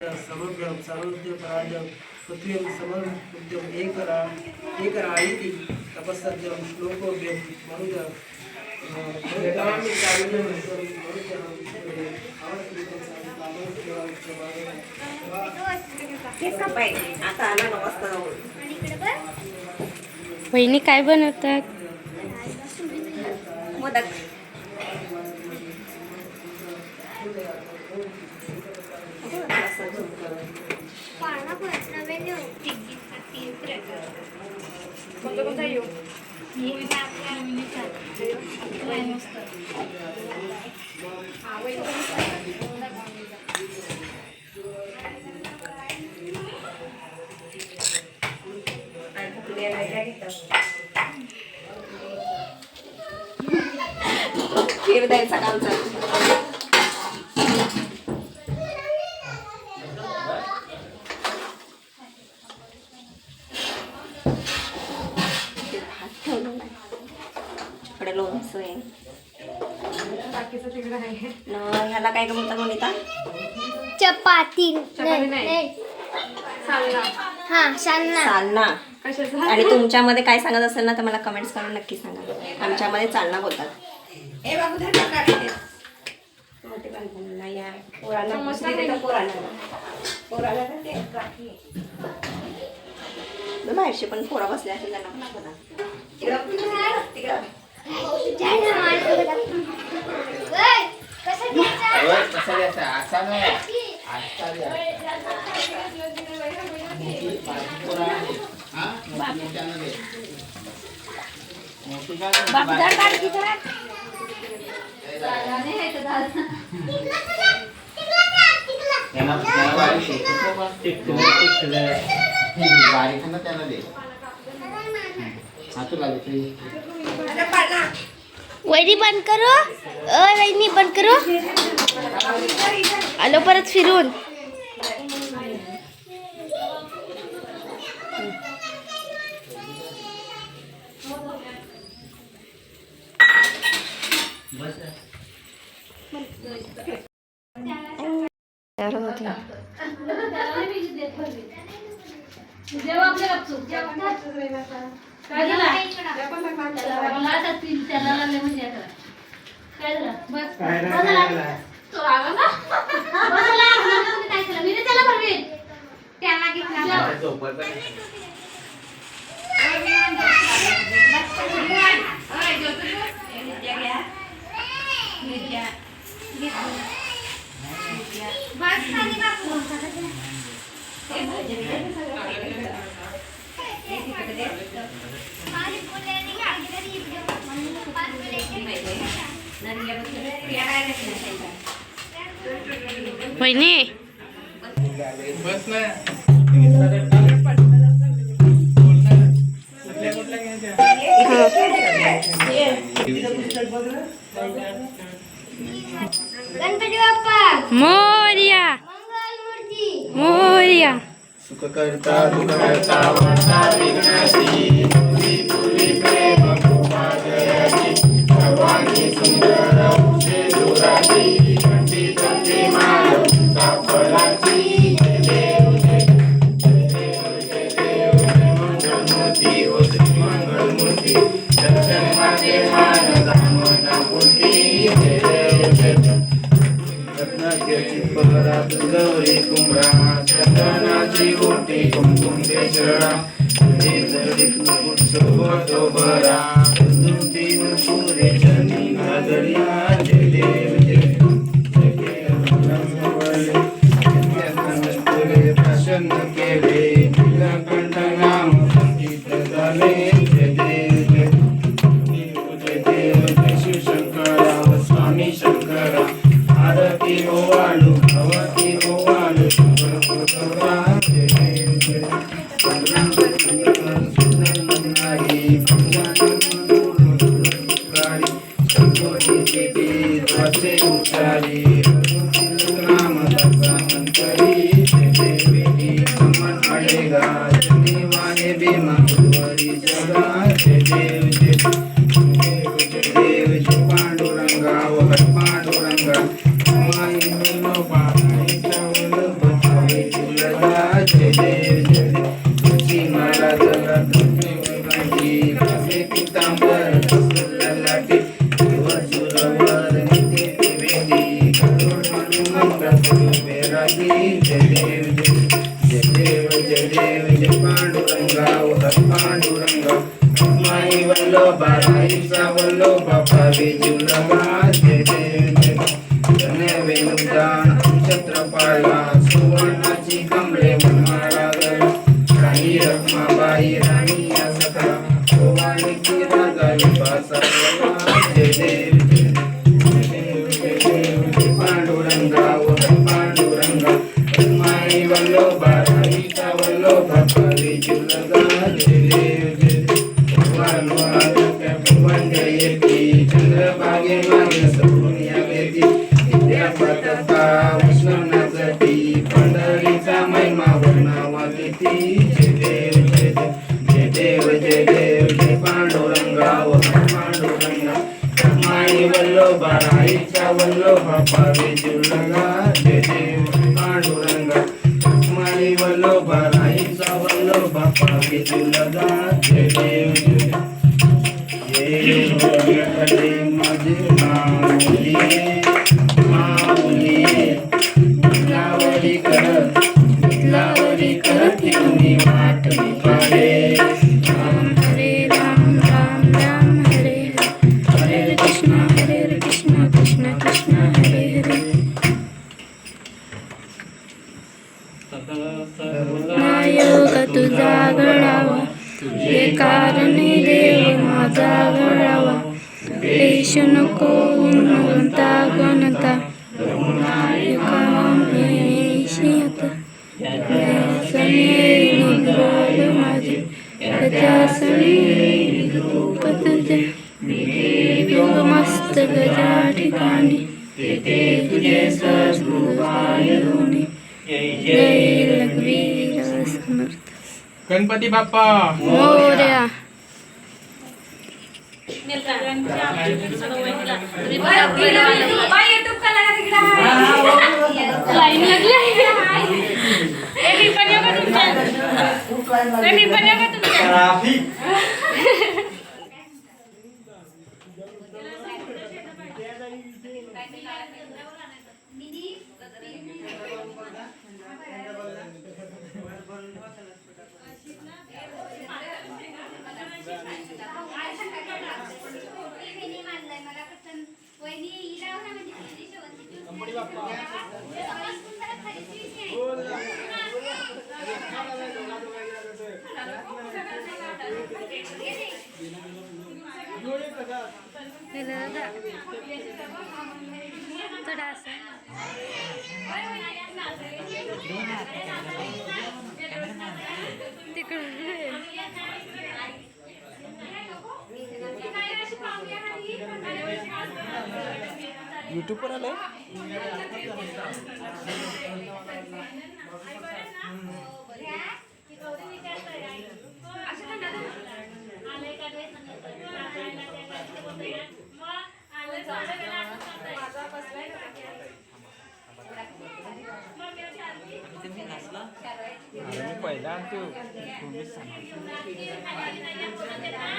समग्रं सर्वोद्यपराजं पृथ्वीं समरुद्यम् एकरायिति तपस्सद्यं श्लोकोऽव्यं मरुद वहिनी काय बनवतात? मोदक. खीर द्यायचा काम चालू. लोणचं आहे. ह्याला काय म्हणतात मोनिता? चपाती सालना. आणि तुमच्यामध्ये काय सांगत असेल ना तर मला कमेंट्स करून नक्की सांगा. आमच्यामध्ये चालना बोलतात. बाहेरशी पण पोरा बसल्या असेल त्यांना वहिनी बंद करो. वहिनी बंद करो. आलो परत फिरून. वहिनी गणपती बाप्पा मोरया मोरया. सुखकर्ता दुःखहर्ता वरता विघ्नहर्ती पूर्वी प्रेम कृपादयाची सर्वांगी सुंदर शेंदुराची कंठी कंठी माळ फळाची देव जय देव मंगलमूर्ती हो श्री मंगलमूर्ती दर्शन माते मान धामना पूर्ती जय देव जय रत्नाची पगडात गौरी कुंभरा चंदनाची ओटी कुंकुम केशरा उत्सव भरा तीन सूर्य जनी नागरिया जय देव जय प्रसन्न केले नीलकंठ नाम संगीत झाले जय देव जय देव जय शिवशंकरा स्वामी शंकरा आरती ओवाळू भवती ओवाळू पांडुरंगा वैरागी जय देव जय देव जय देव जय पांडुरंगा हर पांडुरंगा माई वल्लभा राईचा वल्लभा पावे जीवलगा जय देव जय धन्य वेणुदान छत्रपाला सुवर्णाची कमळे मनमाळा गला काही रखमाबाई राणी या सखा ओवाळीची राजा विपासा जय देव पांडुरंगा पांडुरंगा माई वल्लभा राईचा वल्लभा पावे जीवलगा जय देव जय चंद्रभागे मागे सपून या वेदी विद्यापतका विष्णुनाथी पंढरीचा महिमा वर्णावा किती जय देव जय देव जय देव जय पांडुरंगा पांडुरंगा माई वल्लभा राईचा वल्लभा पावे जीवलगा जय देव पांडुरंगा माई वल्लभा राईचा वल्लभा पावे जीवलगा जय देव हरे माझे माऊली करत तुम्ही वाट पाडे राम हरे राम राम राम हरे हरे हरे कृष्ण कृष्ण कृष्ण हरे हरे योग तुझा घडावा तुझे कारणे देव माझा घडावा पेश नको गणता गणता माझे मस्त गजा ठिकाणी तुझे जय लघवीर समर्थ गणपती बाप्पा मोरया यूट्यूब पर आले पहिला तू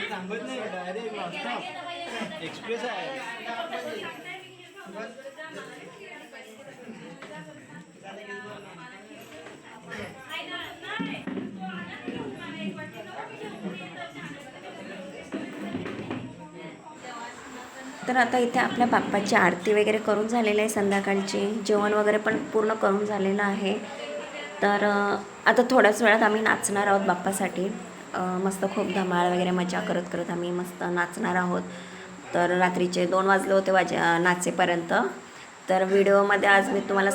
सांगत नाही डायरेक्ट एक्सप्रेस आहे तर आता इथे आपल्या बाप्पाची आरती वगैरे करून झालेली आहे संध्याकाळची जेवण वगैरे पण पूर्ण करून झालेलं आहे तर आता थोड्याच वेळात आम्ही नाचणार आहोत बाप्पासाठी मस्त खूप धमाल वगैरे मजा करत करत आम्ही मस्त नाचणार आहोत तर रात्रीचे 2 वाजले होते नाचेपर्यंत तर व्हिडिओमध्ये आज मी तुम्हाला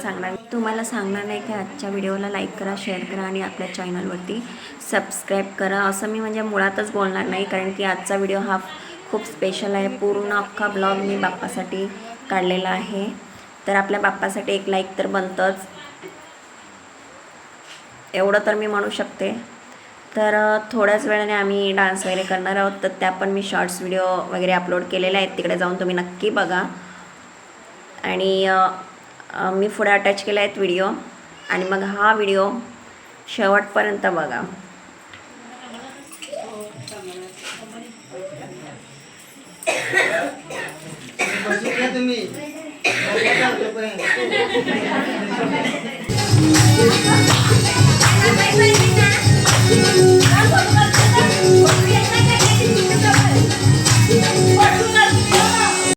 सांगणार नाही की आजच्या व्हिडिओला लाईक करा शेअर करा आणि आपल्या चॅनलवरती सबस्क्राईब करा असं मी म्हणजे मुळातच बोलणार नाही कारण की आजचा व्हिडिओ हा खूप स्पेशल आहे पूर्ण अख्खा ब्लॉग मी बाप्पासाठी काढलेला आहे तर आपल्या बाप्पासाठी एक लाईक तर बनतंच एवढं तर मी म्हणू शकते तर थोड्याच वेळाने आम्ही डान्स वगैरे करणार आहोत तर त्या पण मी शॉर्ट्स व्हिडिओ वगैरे अपलोड केलेले आहेत तिकडे जाऊन तुम्ही नक्की बघा आणि मी पुढे अटॅच केले आहेत व्हिडिओ आणि मग हा व्हिडिओ शेवटपर्यंत बघा तुम्ही Thank you.